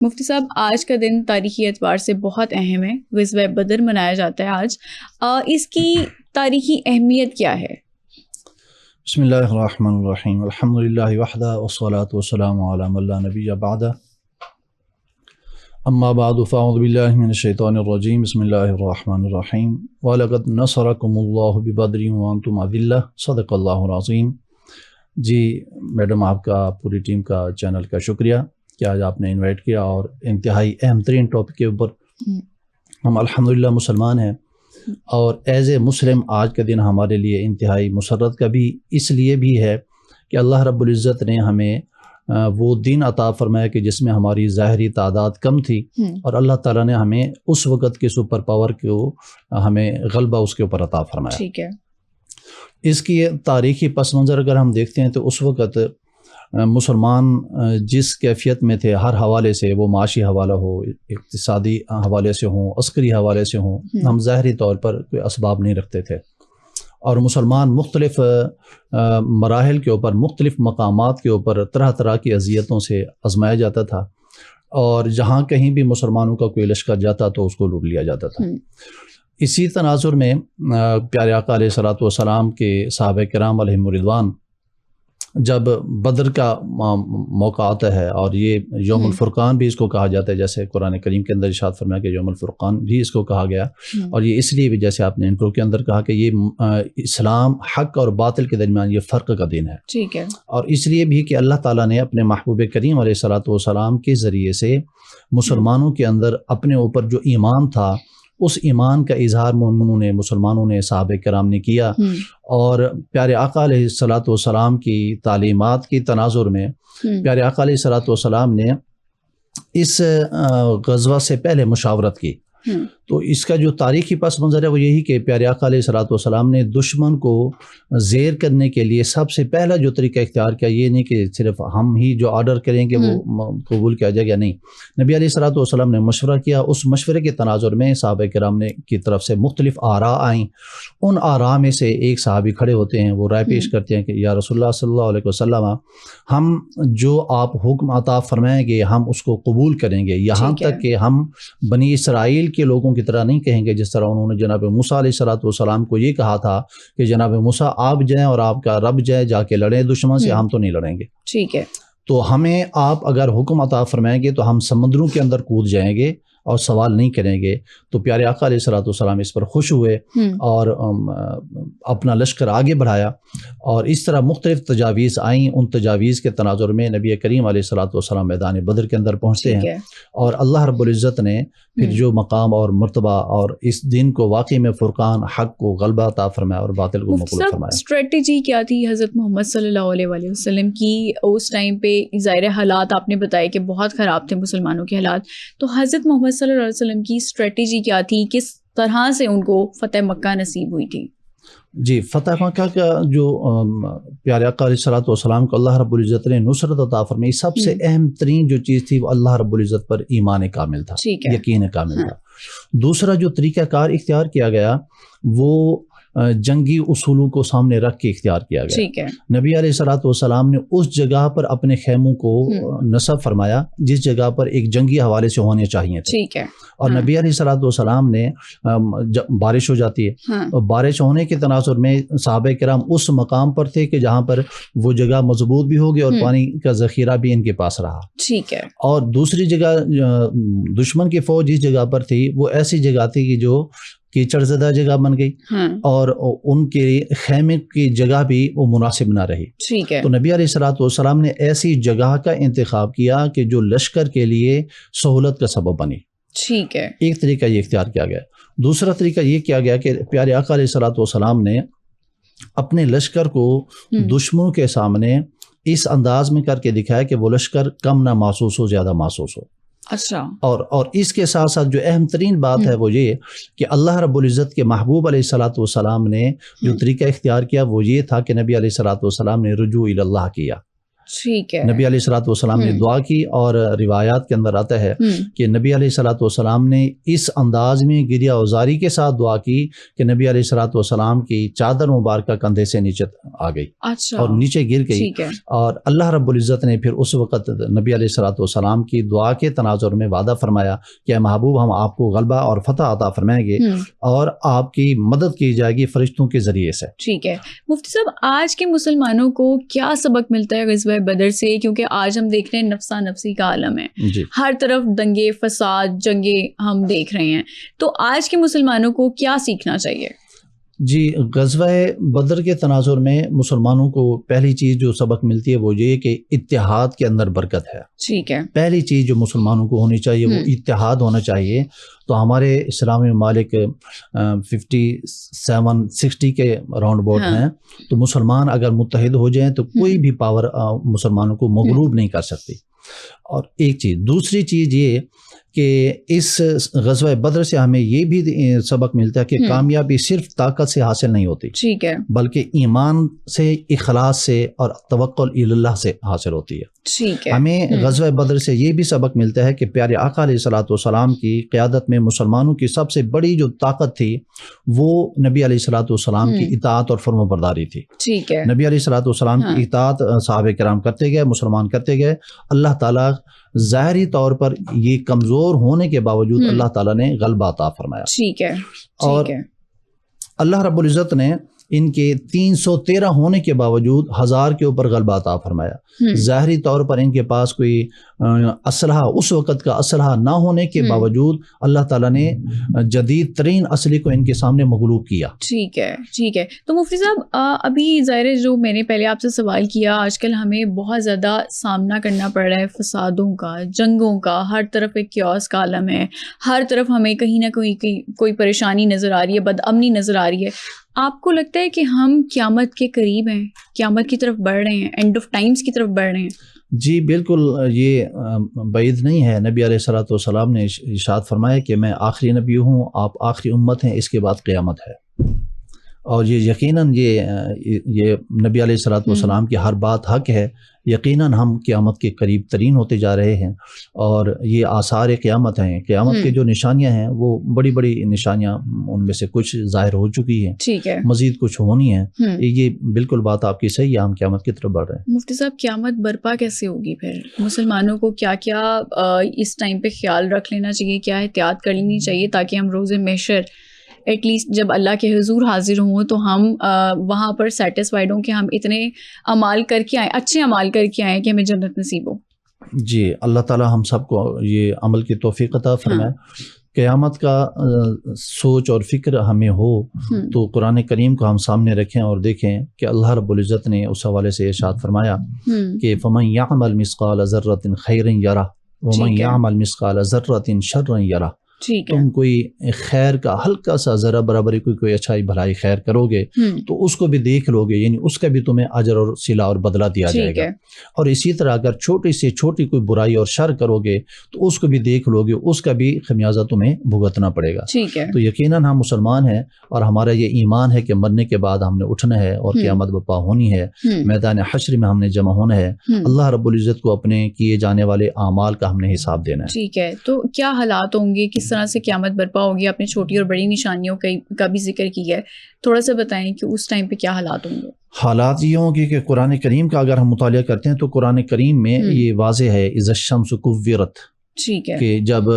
مفتی صاحب، آج کا دن تاریخی اعتبار سے بہت اہم ہے، غزوہ بدر منایا جاتا ہے آج. اس کی تاریخی اہمیت کیا ہے؟ بسم اللہ الرحمن الرحیم، الحمد للہ وحدہ والصلاة والسلام علی من لا نبی بعدہ، اما بعد فاعوذ باللہ من الشیطان الرجیم، بسم اللہ الرحمن الرحیم، وَلَقَدْ نَصَرَكُمُ اللَّهُ بِبَدْرٍ وَأَنْتُمْ أَذِلَّةٌ صدق اللہ العظیم. جی میڈم، آپ کا پوری ٹیم کا چینل کا شکریہ کہ آج آپ نے انوائٹ کیا، اور انتہائی اہم ترین ٹاپک کے اوپر. ہم الحمدللہ مسلمان ہیں، اور ایز اے مسلم آج کا دن ہمارے لیے انتہائی مسرت کا بھی اس لیے بھی ہے کہ اللہ رب العزت نے ہمیں وہ دین عطا فرمایا کہ جس میں ہماری ظاہری تعداد کم تھی، اور اللہ تعالیٰ نے ہمیں اس وقت کے سپر پاور کو ہمیں غلبہ اس کے اوپر عطا فرمایا. ٹھیک ہے. اس کی تاریخی پس منظر اگر ہم دیکھتے ہیں تو اس وقت مسلمان جس کیفیت میں تھے، ہر حوالے سے، وہ معاشی حوالہ ہو، اقتصادی حوالے سے ہوں، عسکری حوالے سے ہوں، ہم ظاہری طور پر کوئی اسباب نہیں رکھتے تھے، اور مسلمان مختلف مراحل کے اوپر، مختلف مقامات کے اوپر طرح طرح کی اذیتوں سے آزمایا جاتا تھا، اور جہاں کہیں بھی مسلمانوں کا کوئی لشکر جاتا تو اس کو لوٹ لیا جاتا تھا. اسی تناظر میں پیارے آقا علیہ الصلوۃ والسلام کے صحابہ کرام علیہم الرضوان جب بدر کا موقع آتا ہے، اور یہ یوم الفرقان بھی اس کو کہا جاتا ہے، جیسے قرآن کریم کے اندر ارشاد فرمایا کہ یوم الفرقان بھی اس کو کہا گیا، اور یہ اس لیے بھی جیسے آپ نے انٹرو کے اندر کہا کہ یہ اسلام حق اور باطل کے درمیان یہ فرق کا دن ہے. ٹھیک ہے. اور اس لیے بھی کہ اللہ تعالیٰ نے اپنے محبوب کریم علیہ الصلوۃ والسلام کے ذریعے سے مسلمانوں کے اندر اپنے اوپر جو ایمان تھا، اس ایمان کا اظہار مومنوں نے، مسلمانوں نے، صحابہ کرام نے کیا، اور پیارے آقا علیہ الصلوۃ والسلام کی تعلیمات کی تناظر میں پیارے آقا علیہ الصلوۃ والسلام نے اس غزوہ سے پہلے مشاورت کی. تو اس کا جو تاریخی پس منظر ہے وہ یہی کہ پیارے آقا علیہ الصلوۃ والسلام نے دشمن کو زیر کرنے کے لیے سب سے پہلا جو طریقہ اختیار کیا، یہ نہیں کہ صرف ہم ہی جو آرڈر کریں گے وہ قبول کیا جائے گا، نہیں، نبی علیہ الصلوۃ والسلام نے مشورہ کیا. اس مشورے کے تناظر میں صحابہ کرام نے کی طرف سے مختلف آراء آئیں. ان آراء میں سے ایک صحابی کھڑے ہوتے ہیں، وہ رائے پیش کرتے ہیں کہ یا رسول اللہ صلی اللہ علیہ وسلم، ہم جو آپ حکم عطا فرمائیں گے ہم اس کو قبول کریں گے، یہاں تک کہ ہم بنی اسرائیل کے لوگوں کی طرح نہیں کہیں گے جس طرح انہوں نے جناب موسیٰ علیہ الصلوۃ والسلام کو یہ کہا تھا کہ جناب موسیٰ آپ جائیں اور آپ کا رب جائے، جا کے لڑیں دشمن سے، ہم تو نہیں لڑیں گے. ٹھیک ہے. تو ہمیں آپ اگر حکم عطا فرمائیں گے تو ہم سمندروں کے اندر کود جائیں گے اور سوال نہیں کریں گے. تو پیارے آقا علیہ الصلوۃ والسلام اس پر خوش ہوئے اور اپنا لشکر آگے بڑھایا، اور اس طرح مختلف تجاویز آئیں. ان تجاویز کے تناظر میں نبی کریم علیہ الصلوۃ والسلام میدان بدر کے اندر پہنچتے ہیں، اور اللہ رب العزت نے پھر جو مقام اور مرتبہ اور اس دن کو واقعی میں فرقان، حق کو غلبہ عطا فرمایا اور باطل کو مغلوب فرمایا. اسٹریٹجی کیا تھی حضرت محمد صلی اللہ علیہ وآلہ وسلم کی اس ٹائم پہ؟ ظاہر حالات آپ نے بتایا کہ بہت خراب تھے مسلمانوں کے حالات، تو حضرت محمد صلی اللہ علیہ وسلم کی اسٹریٹجی کیا تھی؟ کس طرح سے ان کو فتح مکہ نصیب ہوئی تھی؟ جی، فتح مکہ کا جو پیارے آقا علیہ الصلوۃ والسلام کو اللہ رب العزت نے نصرت عطا فرمائی، سب سے اہم ترین جو چیز تھی وہ اللہ رب العزت پر ایمان کامل تھا، یقین کامل تھا. دوسرا جو طریقہ کار اختیار کیا گیا وہ جنگی اصولوں کو سامنے رکھ کے اختیار کیا گیا. نبی علیہ الصلوۃ والسلام نے اس جگہ پر اپنے خیموں کو نصب فرمایا جس جگہ پر ایک جنگی حوالے سے ہونے چاہیے تھے، اور نبی علیہ الصلوۃ والسلام نے بارش ہو جاتی ہے، اور بارش ہونے کے تناظر میں صحابہ کرام اس مقام پر تھے کہ جہاں پر وہ جگہ مضبوط بھی ہوگی اور پانی کا ذخیرہ بھی ان کے پاس رہا. اور دوسری جگہ دشمن کی فوج جس جگہ پر تھی وہ ایسی جگہ تھی کہ جو کیچڑ زدہ جگہ بن گئی، اور ان کے خیمے کی جگہ بھی وہ مناسب نہ رہی. تو نبی علیہ الصلوۃ والسلام نے ایسی جگہ کا انتخاب کیا کہ جو لشکر کے لیے سہولت کا سبب بنی. ایک طریقہ یہ اختیار کیا گیا. دوسرا طریقہ یہ کیا گیا کہ پیارے آقا علیہ الصلوۃ والسلام نے اپنے لشکر کو دشمنوں کے سامنے اس انداز میں کر کے دکھایا کہ وہ لشکر کم نہ محسوس ہو، زیادہ محسوس ہو. اور اس کے ساتھ ساتھ جو اہم ترین بات ہے وہ یہ کہ اللہ رب العزت کے محبوب علیہ الصلوۃ والسلام نے جو طریقہ اختیار کیا وہ یہ تھا کہ نبی علیہ الصلوۃ والسلام نے رجوع الی اللہ کیا. ٹھیک ہے. نبی علیہ الصلوۃ والسلام نے دعا کی، اور روایات کے اندر آتا ہے کہ نبی علیہ الصلوۃ والسلام نے اس انداز میں گریہ اوزاری کے ساتھ دعا کی کہ نبی علیہ الصلوۃ والسلام کی چادر مبارکہ کندھے سے نیچے آ گئی اور نیچے گر گئی. اور اللہ رب العزت نے پھر اس وقت نبی علیہ الصلوۃ والسلام کی دعا کے تناظر میں وعدہ فرمایا کہ اے محبوب، ہم آپ کو غلبہ اور فتح عطا فرمائیں گے اور آپ کی مدد کی جائے گی فرشتوں کے ذریعے سے. ٹھیک ہے مفتی صاحب، آج کے مسلمانوں کو کیا سبق ملتا ہے غزوہ بدر سے؟ کیونکہ آج ہم دیکھ رہے ہیں نفسا نفسی کا عالم ہے، ہر طرف دنگے فساد جنگیں ہم دیکھ رہے ہیں، تو آج کے مسلمانوں کو کیا سیکھنا چاہیے؟ جی، غزوہ بدر کے تناظر میں مسلمانوں کو پہلی چیز جو سبق ملتی ہے وہ یہ کہ اتحاد کے اندر برکت ہے. ٹھیک ہے. پہلی چیز جو مسلمانوں کو ہونی چاہیے وہ اتحاد ہونا چاہیے. تو ہمارے اسلامی ممالک 57-60 کے راؤنڈ بورڈ ہیں، تو مسلمان اگر متحد ہو جائیں تو کوئی بھی پاور مسلمانوں کو مغلوب نہیں کر سکتی. اور ایک چیز، دوسری چیز یہ کہ اس غزوہ بدر سے ہمیں یہ بھی سبق ملتا ہے کہ کامیابی صرف طاقت سے حاصل نہیں ہوتی، ٹھیک ہے، بلکہ ایمان سے، اخلاص سے اور توکل اللہ سے حاصل ہوتی ہے. ٹھیک ہے. ہمیں غزوہ بدر سے یہ بھی سبق ملتا ہے کہ پیارے آقا علیہ الصلوۃ والسلام کی قیادت میں مسلمانوں کی سب سے بڑی جو طاقت تھی وہ نبی علیہ الصلوۃ والسلام کی اطاعت اور فرما برداری تھی. ٹھیک ہے. نبی علیہ الصلوۃ والسلام کی اطاعت صحابہ کرام کرتے گئے، مسلمان کرتے گئے. اللہ تعالیٰ ظاہری طور پر یہ کمزور ہونے کے باوجود اللہ تعالیٰ نے غلبہ عطا فرمایا. ٹھیک ہے. اور اللہ رب العزت نے ان کے 313 ہونے کے باوجود 1000 کے اوپر غلبہ عطا فرمایا. ظاہری طور پر ان کے پاس کوئی اسلحہ، اس وقت کا اسلحہ نہ ہونے کے باوجود اللہ تعالیٰ نے جدید ترین اسلحے کو ان کے سامنے مغلوب کیا. ٹھیک ہے. ٹھیک ہے. تو مفتی صاحب، ابھی ظاہر جو میں نے پہلے آپ سے سوال کیا، آج کل ہمیں بہت زیادہ سامنا کرنا پڑ رہا ہے فسادوں کا، جنگوں کا، ہر طرف ایک کیوس کا عالم ہے، ہر طرف ہمیں کہیں نہ کوئی پریشانی نظر آ رہی ہے، بد امنی نظر آ رہی ہے. آپ کو لگتا ہے کہ ہم قیامت کے قریب ہیں، قیامت کی طرف بڑھ رہے ہیں، اینڈ آف ٹائمز کی طرف بڑھ رہے ہیں؟ جی بالکل، یہ بعید نہیں ہے. نبی علیہ الصلوۃ والسلام نے ارشاد فرمایا کہ میں آخری نبی ہوں، آپ آخری امت ہیں، اس کے بعد قیامت ہے. اور یہ یقیناً یہ نبی علیہ الصلوۃ والسلام کی ہر بات حق ہے. یقیناً ہم قیامت کے قریب ترین ہوتے جا رہے ہیں، اور یہ آثار قیامت ہیں. قیامت کے جو نشانیاں ہیں وہ بڑی بڑی نشانیاں، ان میں سے کچھ ظاہر ہو چکی ہیں، ٹھیک ہے، مزید کچھ ہونی ہیں. یہ بالکل بات آپ کی صحیح ہے، ہم قیامت کی طرف بڑھ رہے ہیں. مفتی صاحب، قیامت برپا کیسے ہوگی پھر؟ مسلمانوں کو کیا کیا اس ٹائم پہ خیال رکھ لینا چاہیے، کیا احتیاط کر لینی چاہیے تاکہ ہم روز محشر ایٹ لیسٹ جب اللہ کے حضور حاضر ہوں تو ہم وہاں پر سیٹسفائیڈ ہوں کہ ہم اتنے اعمال کر کے آئیں، اچھے اعمال کر کے آئیں کہ ہمیں جنت نصیب ہو؟ جی، اللہ تعالیٰ ہم سب کو یہ عمل کی توفیق عطا فرمائے. قیامت کا سوچ اور فکر ہمیں ہو تو قرآن کریم کو ہم سامنے رکھیں اور دیکھیں کہ اللہ رب العزت نے اس حوالے سے ارشاد فرمایا کہ فَمَن يَعْمَلْ مِثْقَالَ ذَرَّةٍ خَيْرًا يَرَهُ وَمَن يَعْمَلْ مِثْقَالَ ذَرَّةٍ شَرًّا يَرَهُ. تم کوئی خیر کا ہلکا سا ذرا برابری کوئی اچھائی بھلائی خیر کرو گے تو اس کو بھی دیکھ لو گے، یعنی اس کا بھی تمہیں اجر اور صلہ اور بدلہ دیا جائے گا. اور اسی طرح اگر چھوٹی سے چھوٹی کوئی برائی اور شر کرو گے تو اس کو بھی دیکھ لو گے، اس کا بھی خمیازہ تمہیں بھگتنا پڑے گا. تو یقیناً ہم مسلمان ہیں اور ہمارا یہ ایمان ہے کہ مرنے کے بعد ہم نے اٹھنا ہے اور قیامت برپا ہونی ہے، میدان حشر میں ہم نے جمع ہونا ہے. اللہ رب العزت کو اپنے کیے جانے والے اعمال کا ہم نے حساب دینا ہے. ٹھیک ہے. تو کیا حالات ہوں گے، کس طرح سے قیامت برپا ہوگی؟ آپ نے چھوٹی اور بڑی نشانیوں کا بھی ذکر کیا ہے، تھوڑا سا بتائیں کہ اس ٹائم پہ کیا حالات ہوں گے؟ حالات یہ ہوں گے کہ قرآن کریم کا اگر ہم مطالعہ کرتے ہیں تو قرآن کریم میں یہ واضح ہے اذا الشمس کورت، ٹھیک ہے، کہ جب